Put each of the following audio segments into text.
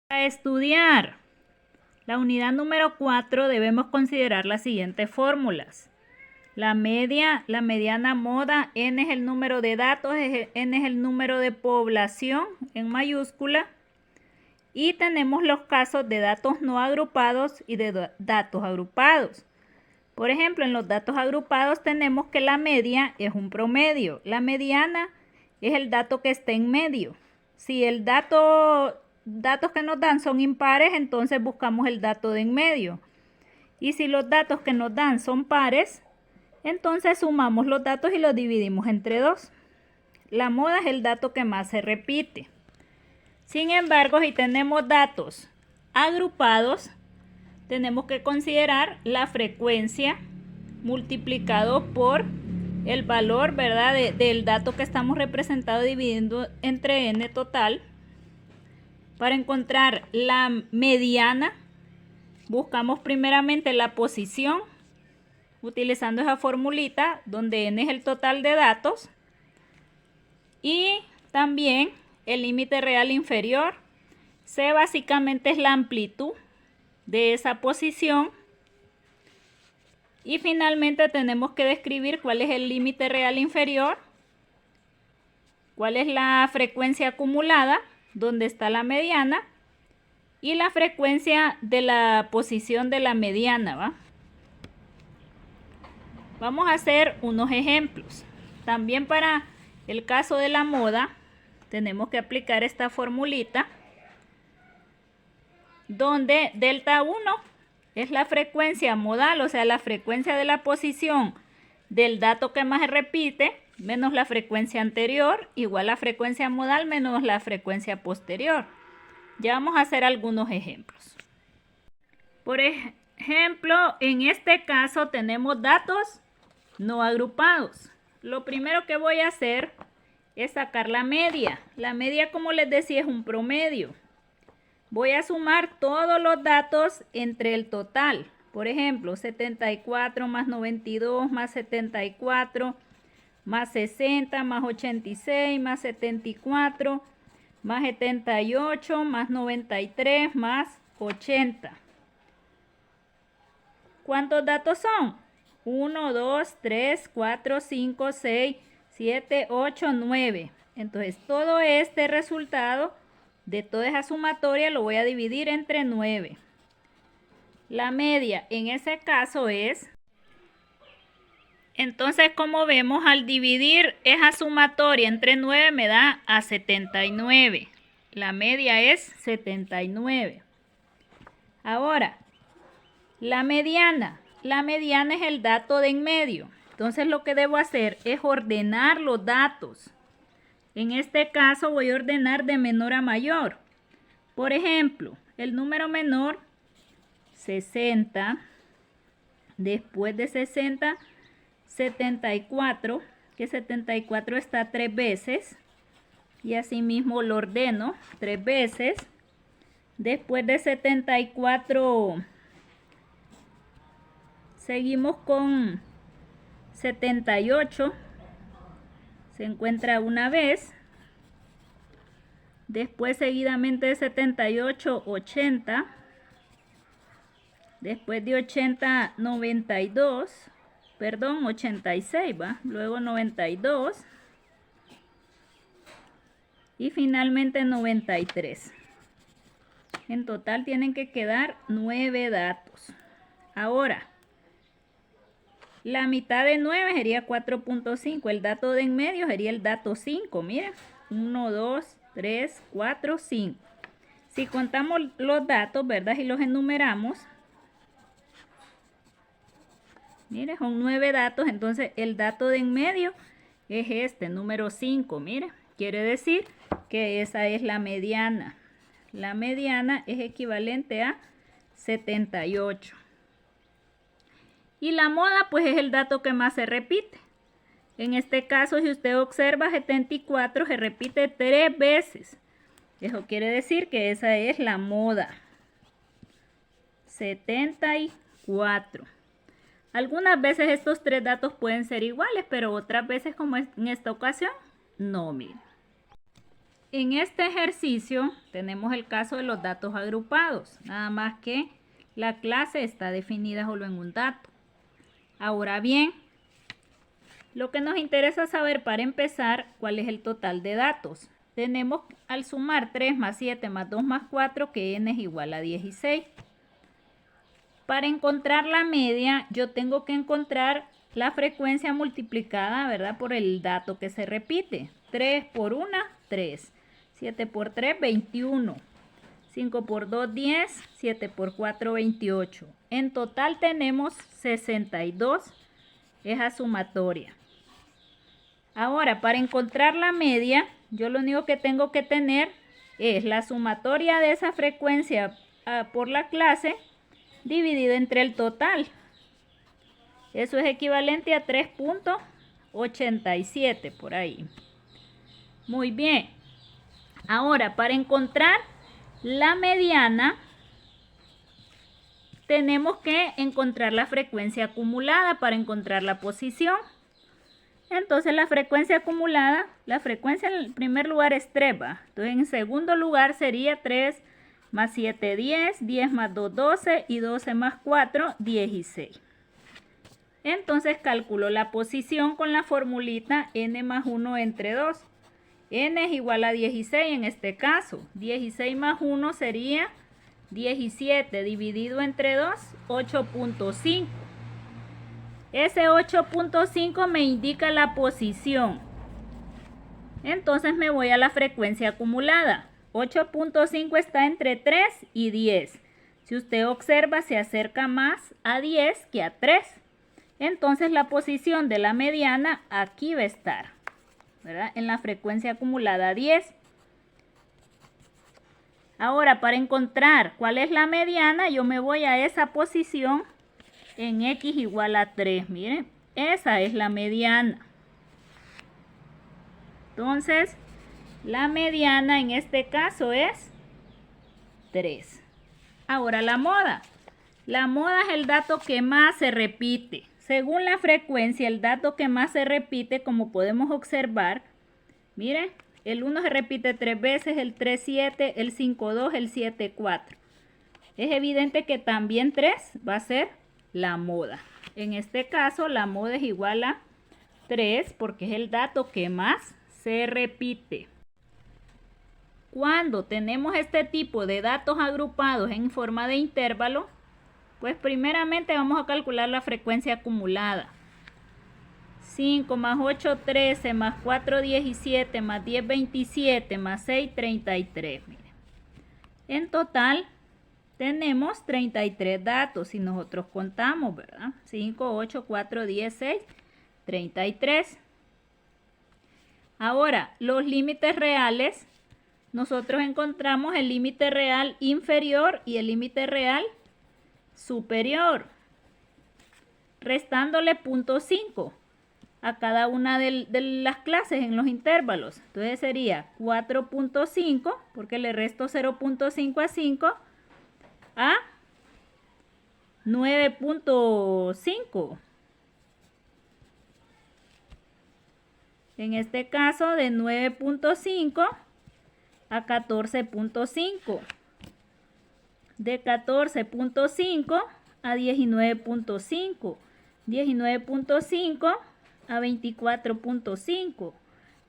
Para estudiar la unidad número 4 debemos considerar las siguientes fórmulas. La media, la mediana moda, n es el número de datos, n es el número de población en mayúscula. Y tenemos los casos de datos no agrupados y de datos agrupados. Por ejemplo, en los datos agrupados tenemos que la media es un promedio. La mediana es el dato que está en medio. Si el datos que nos dan son impares, entonces buscamos el dato de en medio. Y si los datos que nos dan son pares, entonces sumamos los datos y los dividimos entre 2. La moda es el dato que más se repite. Sin embargo, si tenemos datos agrupados, tenemos que considerar la frecuencia multiplicado por el valor, ¿verdad?, del dato que estamos representando dividiendo entre n total. Para encontrar la mediana, buscamos primeramente la posición utilizando esa formulita donde n es el total de datos y también el límite real inferior. C básicamente es la amplitud de esa posición. Y finalmente tenemos que describir cuál es el límite real inferior, cuál es la frecuencia acumulada, donde está la mediana, y la frecuencia de la posición de la mediana, ¿va? Vamos a hacer unos ejemplos. También para el caso de la moda, tenemos que aplicar esta formulita, donde delta 1 es la frecuencia modal, o sea, la frecuencia de la posición del dato que más se repite, menos la frecuencia anterior, igual la frecuencia modal menos la frecuencia posterior. Ya vamos a hacer algunos ejemplos. Por ejemplo, en este caso tenemos datos no agrupados. Lo primero que voy a hacer es sacar la media. La media, como les decía, es un promedio. Voy a sumar todos los datos entre el total. Por ejemplo, 74 más 92 más 74 más 60 más 86 más 74 más 78 más 93 más 80. ¿Cuántos datos son? 1, 2, 3, 4, 5, 6, 7, 8, 9. Entonces todo este resultado de toda esa sumatoria lo voy a dividir entre 9. La media en ese caso es... Entonces, como vemos, al dividir esa sumatoria entre 9 me da a 79. La media es 79. Ahora, la mediana. La mediana es el dato de en medio. Entonces, lo que debo hacer es ordenar los datos. En este caso voy a ordenar de menor a mayor. Por ejemplo, el número menor, 60. Después de 60, 74, que 74 está 3 veces. Y así mismo lo ordeno 3 veces. Después de 74, seguimos con 78. Se encuentra una vez. Después seguidamente de 78, 80. Después de 80, 92. Perdón, 86, ¿va? Luego 92. Y finalmente 93. En total tienen que quedar 9 datos. Ahora, la mitad de 9 sería 4.5. El dato de en medio sería el dato 5. Miren, 1, 2, 3, 4, 5. Si contamos los datos, ¿verdad? Y los enumeramos. Miren, son 9 datos. Entonces, el dato de en medio es este, número 5. Miren, quiere decir que esa es la mediana. La mediana es equivalente a 78. Y la moda, pues, es el dato que más se repite. En este caso, si usted observa, 74 se repite 3 veces. Eso quiere decir que esa es la moda. 74. Algunas veces estos 3 datos pueden ser iguales, pero otras veces, como en esta ocasión, no, miren. en este ejercicio tenemos el caso de los datos agrupados, nada más que la clase está definida solo en un dato. Ahora bien, lo que nos interesa saber para empezar, ¿cuál es el total de datos? Tenemos al sumar 3 más 7 más 2 más 4 que n es igual a 16. Para encontrar la media, yo tengo que encontrar la frecuencia multiplicada, ¿verdad?, por el dato que se repite. 3 por 1, 3. 7 por 3, 21. 5 por 2, 10. 7 por 4, 28. En total tenemos 62. Esa sumatoria. Ahora, para encontrar la media, yo lo único que tengo que tener es la sumatoria de esa frecuencia por la clase dividido entre el total. Eso es equivalente a 3.87 por ahí. Muy bien. Ahora, para encontrar la mediana, tenemos que encontrar la frecuencia acumulada para encontrar la posición. Entonces, la frecuencia acumulada, la frecuencia en el primer lugar es 3, ¿va? Entonces, en segundo lugar sería 3 más 7, 10, 10 más 2, 12 y 12 más 4, 16. Entonces calculo la posición con la formulita n más 1 entre 2. N es igual a 16 en este caso. 16 más 1 sería 17 dividido entre 2, 8.5. Ese 8.5 me indica la posición. Entonces me voy a la frecuencia acumulada. 8.5 está entre 3 y 10. Si usted observa, se acerca más a 10 que a 3. Entonces la posición de la mediana aquí va a estar, ¿verdad?, en la frecuencia acumulada 10. Ahora, para encontrar cuál es la mediana, yo me voy a esa posición en x igual a 3. Miren, esa es la mediana. Entonces, la mediana en este caso es 3. Ahora la moda. La moda es el dato que más se repite. Según la frecuencia, el dato que más se repite, como podemos observar, miren, el 1 se repite 3 veces, el 3, 7, el 5, 2, el 7, 4. Es evidente que también 3 va a ser la moda. En este caso, la moda es igual a 3 porque es el dato que más se repite. Cuando tenemos este tipo de datos agrupados en forma de intervalo, pues primeramente vamos a calcular la frecuencia acumulada. 5 más 8, 13, más 4, 17, más 10, 27, más 6, 33. Miren. En total tenemos 33 datos si nosotros contamos, ¿verdad? 5, 8, 4, 10, 6, 33. Ahora, los límites reales, nosotros encontramos el límite real inferior y el límite real superior, restándole 0.5 a cada una de las clases en los intervalos. Entonces sería 4.5, porque le resto 0.5 a 5, a 9.5. En este caso de 9.5 a 14.5. De 14.5 a 19.5. 19.5 a 24.5.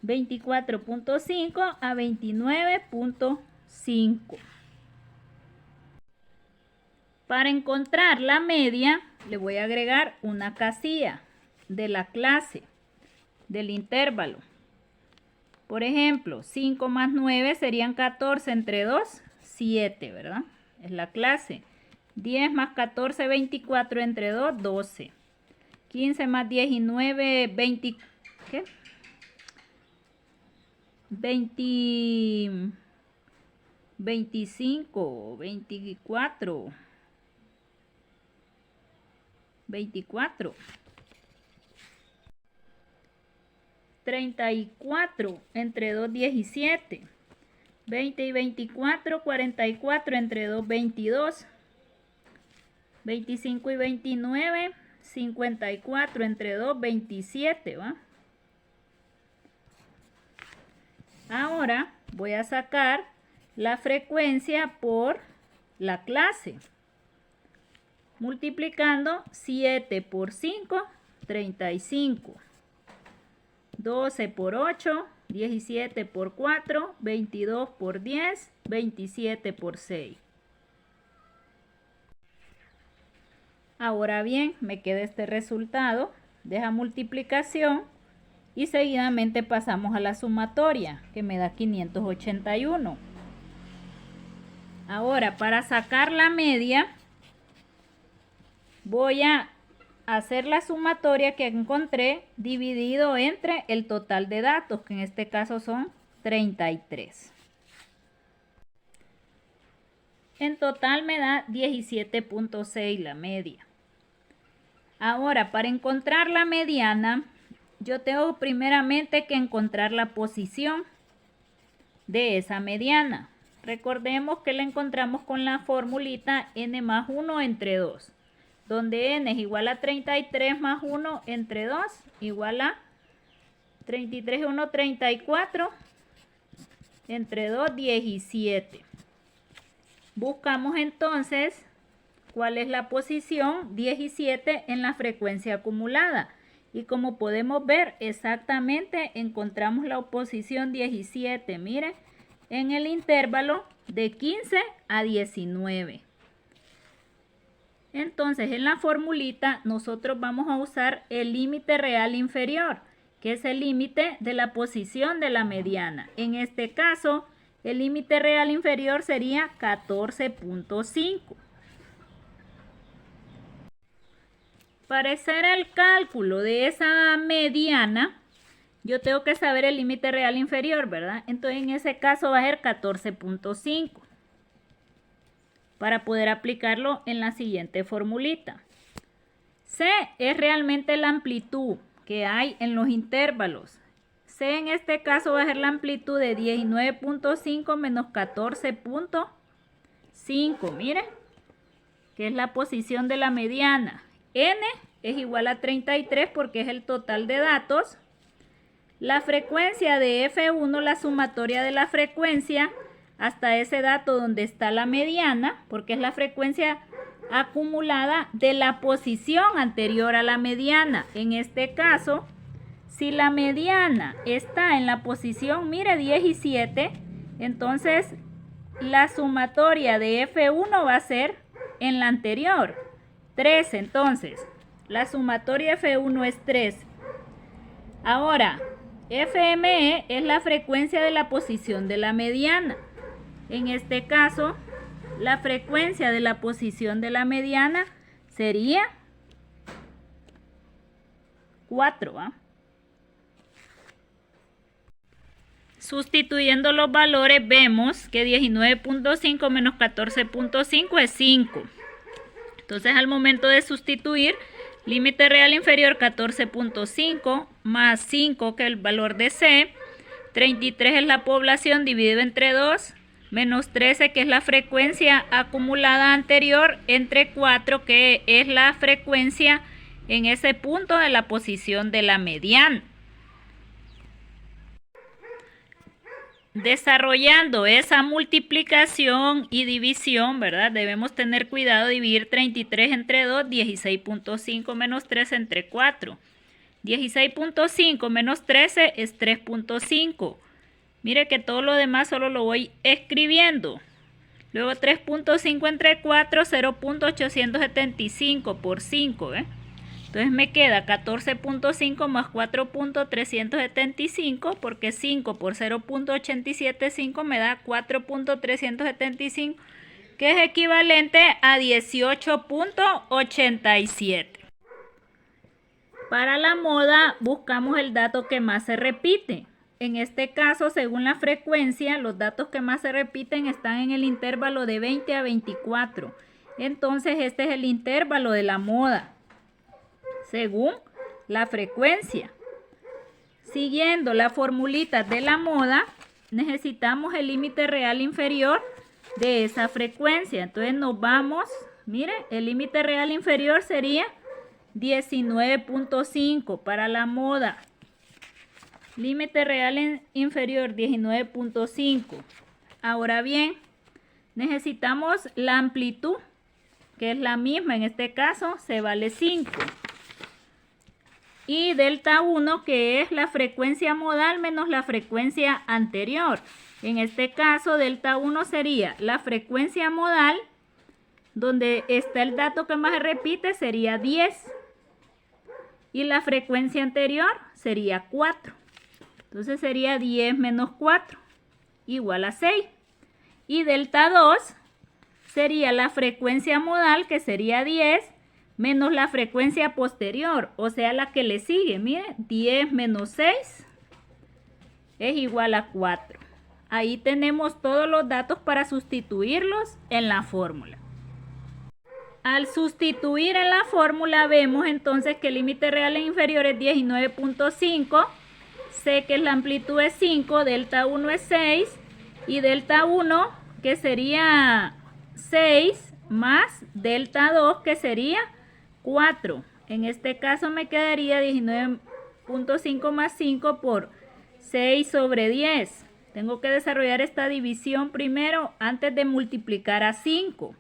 24.5 a 29.5. Para encontrar la media, le voy a agregar una casilla de la clase, del intervalo. Por ejemplo, 5 más 9 serían 14 entre 2, 7, ¿verdad? Es la clase. 10 más 14, 24 entre 2, 12. 15 más 19, 20, ¿qué? 20, 25, 24. 24. 34 entre 2, 17. 20 y 24, 44 entre 2, 22. 25 y 29, 54 entre 2, 27, ¿va? Ahora voy a sacar la frecuencia por la clase. Multiplicando 7 por 5, 35. 12 por 8, 17 por 4, 22 por 10, 27 por 6. Ahora bien, me queda este resultado de la multiplicación y seguidamente pasamos a la sumatoria, que me da 581. Ahora, para sacar la media, voy a hacer la sumatoria que encontré dividido entre el total de datos, que en este caso son 33. En total me da 17.6 la media. Ahora, para encontrar la mediana, yo tengo primeramente que encontrar la posición de esa mediana. Recordemos que la encontramos con la formulita n más 1 entre 2, donde n es igual a 33 más 1 entre 2, igual a 33 y 1, 34, entre 2, 17. Buscamos entonces cuál es la posición 17 en la frecuencia acumulada. Y como podemos ver, exactamente encontramos la posición 17, mire, en el intervalo de 15 a 19. Entonces, en la formulita nosotros vamos a usar el límite real inferior, que es el límite de la posición de la mediana. En este caso, el límite real inferior sería 14.5. Para hacer el cálculo de esa mediana, yo tengo que saber el límite real inferior, ¿verdad? Entonces, en ese caso va a ser 14.5. Para poder aplicarlo en la siguiente formulita. C es realmente la amplitud que hay en los intervalos. C en este caso va a ser la amplitud de 19.5 menos 14.5. Mire, que es la posición de la mediana. N es igual a 33 porque es el total de datos. La frecuencia de F1, la sumatoria de la frecuencia hasta ese dato donde está la mediana, porque es la frecuencia acumulada de la posición anterior a la mediana. En este caso, si la mediana está en la posición, mire, 17, entonces la sumatoria de F1 va a ser en la anterior, 3. Entonces, la sumatoria F1 es 3. Ahora, FME es la frecuencia de la posición de la mediana. En este caso, la frecuencia de la posición de la mediana sería 4. Sustituyendo los valores, vemos que 19.5 menos 14.5 es 5. Entonces, al momento de sustituir, límite real inferior 14.5 más 5, que es el valor de C. 33 es la población dividido entre 2. Menos 13, que es la frecuencia acumulada anterior, entre 4, que es la frecuencia en ese punto de la posición de la mediana. Desarrollando esa multiplicación y división, ¿verdad? Debemos tener cuidado de dividir 33 entre 2, 16.5 menos 3 entre 4. 16.5 menos 13 es 3.5. Mire que todo lo demás solo lo voy escribiendo. Luego 3.5 entre 4, 0.875 por 5. Entonces me queda 14.5 más 4.375, porque 5 por 0.875 me da 4.375, que es equivalente a 18.87. Para la moda buscamos el dato que más se repite. En este caso, según la frecuencia, los datos que más se repiten están en el intervalo de 20 a 24. Entonces, este es el intervalo de la moda, según la frecuencia. Siguiendo la formulita de la moda, necesitamos el límite real inferior de esa frecuencia. Entonces, nos vamos, mire, el límite real inferior sería 19.5 para la moda. Límite real inferior 19.5. Ahora bien, necesitamos la amplitud, que es la misma, en este caso se vale 5. Y delta 1, que es la frecuencia modal menos la frecuencia anterior. En este caso, delta 1 sería la frecuencia modal, donde está el dato que más se repite, sería 10. Y la frecuencia anterior sería 4. Entonces sería 10 menos 4, igual a 6. Y delta 2 sería la frecuencia modal, que sería 10, menos la frecuencia posterior, o sea, la que le sigue. Miren, 10 menos 6 es igual a 4. Ahí tenemos todos los datos para sustituirlos en la fórmula. Al sustituir en la fórmula vemos entonces que el límite real e inferior es 19.5. Sé que la amplitud es 5, delta 1 es 6 y delta 1, que sería 6, más delta 2, que sería 4. En este caso me quedaría 19.5 más 5 por 6 sobre 10. Tengo que desarrollar esta división primero antes de multiplicar a 5.